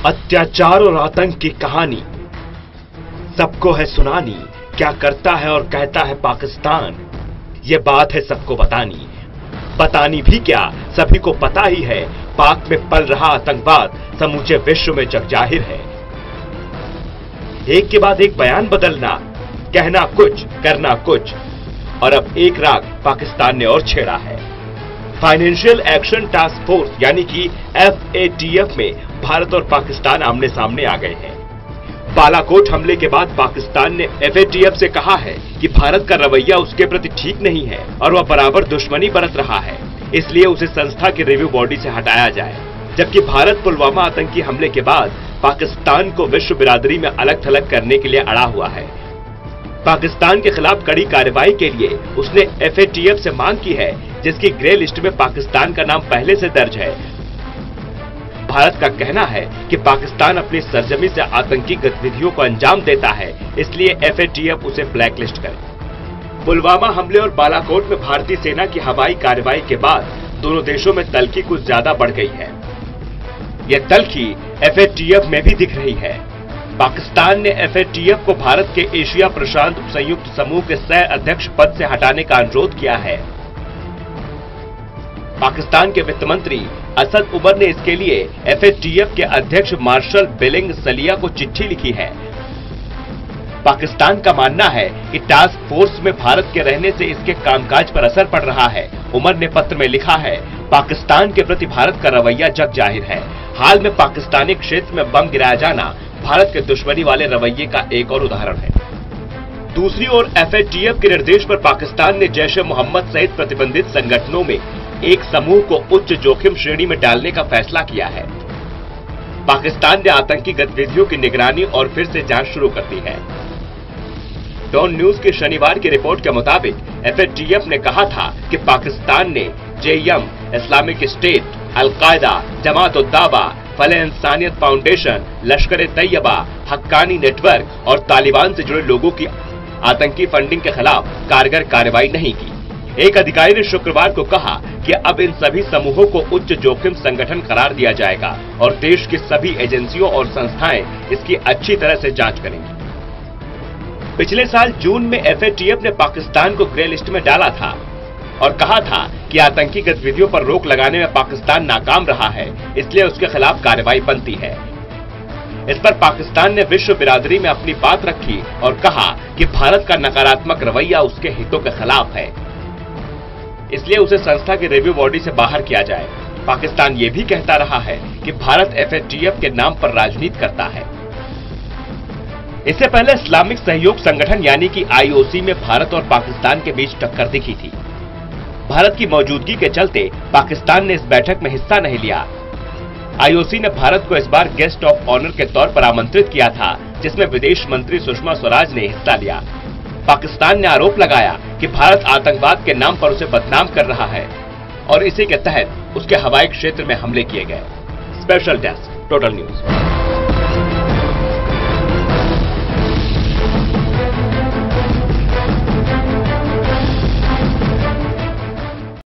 अत्याचार और आतंक की कहानी सबको है सुनानी। क्या करता है और कहता है पाकिस्तान, ये बात है सबको बतानी। बतानी भी क्या, सभी को पता ही है। पाक में पल रहा आतंकवाद समूचे विश्व में जगजाहिर है। एक के बाद एक बयान बदलना, कहना कुछ करना कुछ, और अब एक राग पाकिस्तान ने और छेड़ा है। फाइनेंशियल एक्शन टास्क फोर्स यानी कि FATF में भारत और पाकिस्तान आमने सामने आ गए हैं। बालाकोट हमले के बाद पाकिस्तान ने FATF से कहा है कि भारत का रवैया उसके प्रति ठीक नहीं है और वह बराबर दुश्मनी बरत रहा है, इसलिए उसे संस्था की रिव्यू बॉडी से हटाया जाए। जबकि भारत पुलवामा आतंकी हमले के बाद पाकिस्तान को विश्व बिरादरी में अलग थलग करने के लिए अड़ा हुआ है। पाकिस्तान के खिलाफ कड़ी कार्रवाई के लिए उसने FATF से मांग की है, जिसकी ग्रे लिस्ट में पाकिस्तान का नाम पहले से दर्ज है। भारत का कहना है कि पाकिस्तान अपनी सरजमी से आतंकी गतिविधियों को अंजाम देता है, इसलिए FATF उसे ब्लैकलिस्ट करे। पुलवामा हमले और बालाकोट में भारतीय सेना की हवाई कार्रवाई के बाद दोनों देशों में तल्खी कुछ ज्यादा बढ़ गई है। यह तल्खी FATF में भी दिख रही है। पाकिस्तान ने FATF को भारत के एशिया प्रशांत संयुक्त समूह के सह अध्यक्ष पद से हटाने का अनुरोध किया है। पाकिस्तान के वित्त मंत्री असद उमर ने इसके लिए FATF के अध्यक्ष मार्शल बिलिंग सलिया को चिट्ठी लिखी है। पाकिस्तान का मानना है कि टास्क फोर्स में भारत के रहने से इसके कामकाज पर असर पड़ रहा है। उमर ने पत्र में लिखा है, पाकिस्तान के प्रति भारत का रवैया जग जाहिर है। हाल में पाकिस्तानी क्षेत्र में बम गिराया जाना भारत के दुश्मनी वाले रवैये का एक और उदाहरण है। दूसरी ओर FATF के निर्देश पर पाकिस्तान ने जैश-ए-मोहम्मद सहित प्रतिबंधित संगठनों में एक समूह को उच्च जोखिम श्रेणी में डालने का फैसला किया है। पाकिस्तान ने आतंकी गतिविधियों की निगरानी और फिर से जांच शुरू कर दी है। डॉन न्यूज की शनिवार की रिपोर्ट के मुताबिक FATF ने कहा था कि पाकिस्तान ने JM, Islamic state, al Qaeda, Jamaat ud Dawa, Falah e Insaniyat foundation, Lashkar e Taiba, Haqqani network और तालिबान से जुड़े लोगों की आतंकी फंडिंग के खिलाफ कारगर कार्रवाई नहीं की। एक अधिकारी ने शुक्रवार को कहा कि अब इन सभी समूहों को उच्च जोखिम संगठन करार दिया जाएगा और देश की सभी एजेंसियों और संस्थाएं इसकी अच्छी तरह से जांच करेंगी। पिछले साल जून में FATF ने पाकिस्तान को ग्रे लिस्ट में डाला था और कहा था कि आतंकी गतिविधियों पर रोक लगाने में पाकिस्तान नाकाम रहा है, इसलिए उसके खिलाफ कार्रवाई बनती है। इस पर पाकिस्तान ने विश्व बिरादरी में अपनी बात रखी और कहा कि भारत का नकारात्मक रवैया उसके हितों के खिलाफ है, इसलिए उसे संस्था की रिव्यू बॉडी से बाहर किया जाए। पाकिस्तान ये भी कहता रहा है कि भारत FATF के नाम पर राजनीति करता है। इससे पहले इस्लामिक सहयोग संगठन यानी कि IOC में भारत और पाकिस्तान के बीच टक्कर दिखी थी। भारत की मौजूदगी के चलते पाकिस्तान ने इस बैठक में हिस्सा नहीं लिया। IOC ने भारत को इस बार गेस्ट ऑफ ऑनर के तौर पर आमंत्रित किया था, जिसमें विदेश मंत्री सुषमा स्वराज ने हिस्सा लिया। पाकिस्तान ने आरोप लगाया कि भारत आतंकवाद के नाम पर उसे बदनाम कर रहा है और इसी के तहत उसके हवाई क्षेत्र में हमले किए गए। Special desk, total news.